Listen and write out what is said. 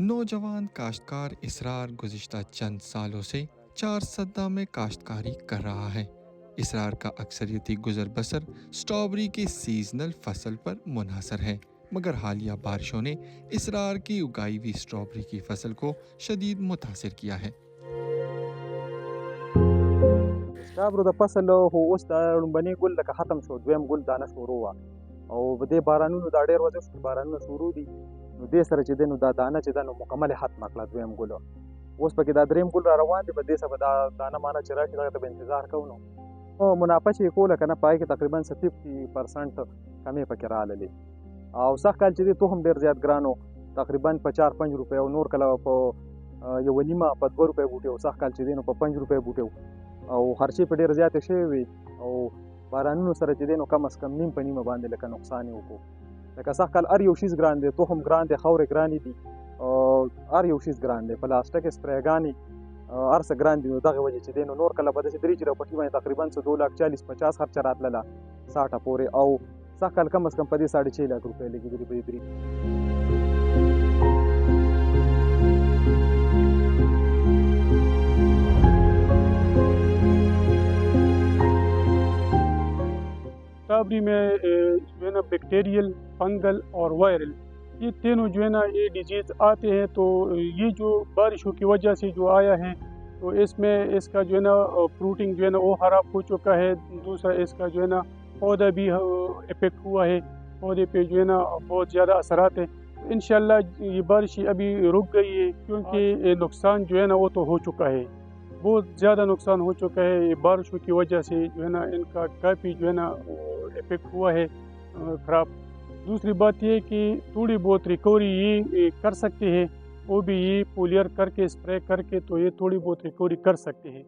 नौजवान काश्तकार इसरार गुज़िश्ता चंद सालों से 4 सद्दा में काश्तकारी कर रहा है। इसरार का अक्सरियती गुजर बसर स्ट्रॉबेरी की सीजनल फसल पर मुनहसर है, मगर हालिया बारिशों ने इसरार की उगाई हुई स्ट्रॉबेरी की फसल को शदीद मुतासिर किया है। صابرو د فصل هو اوس د لومبني ګل لکه ختم شو، دویم ګل دانه شروع وه او په دې بارانونو دا ډېر وځي چې بارانونه شروع دي، نو دې سره چې دی نو دا دانه چې ده نو مکمل ختمه کړه دویم ګل. اوس پکې دا دریم ګل را روان دی، په دې سره به دا دانه مانه چې راشي دغه ته به انتظار کوو. نو منافع چې یې کوله که نه په هغې کې تقریبا 50% کمې پکې راغللې او سږ کال چې دی تخم ډېر زیات ګران و، تقریبا په 4-5 روپۍ او نور کله په 1.5 په 2 روپۍ بوټي و، سږ کال چې دی نو په 5 روپۍ بوټي و او خرچې په ډېر زیاتې شوې وي او بارانونو سره چې دی نو کم از کم نیم په نیمه باندې لکه نقصان یې وکړو. لکه سږ کال هر یو شیز ګران دی، تخم ګران دی، خاورې ګرانې دي، هر یو شیز ګران دی، پلاستیک سپریګانې هر څه ګران دي. نو دغې وجې چې دی نو نور کله به داسې درې چېرې پټي باندې تقریبا 2,40,50 خرچه راتلله 60 پورې او سږ کال کم از کم په دې 6.5 لک روپۍ لګېدلي به درې. स्ट्रॉबेरी में जो है ना बैक्टीरियल, फंगल और वायरल, ये तीनों जो है ना ये डिजीज़ आते हैं। तो ये जो बारिशों की वजह से जो आया है तो इसमें इसका जो है ना फ्रूटिंग जो है ना वो ख़राब हो चुका है। दूसरा इसका जो है ना पौधा भी इफेक्ट हुआ है, पौधे पे जो है ना बहुत ज़्यादा असरात है। तो इंशाल्लाह ये बारिश अभी रुक गई है क्योंकि नुकसान जो है ना वो तो हो चुका है, बहुत ज़्यादा नुकसान हो चुका है। ये बारिशों की वजह से जो है ना इनका काफ़ी जो है ना इफेक्ट हुआ है ख़राब। दूसरी बात ये कि थोड़ी बहुत रिकवरी ये कर सकते हैं, वो भी ये पोलियर करके स्प्रे करके तो ये थोड़ी बहुत रिकवरी कर सकते हैं।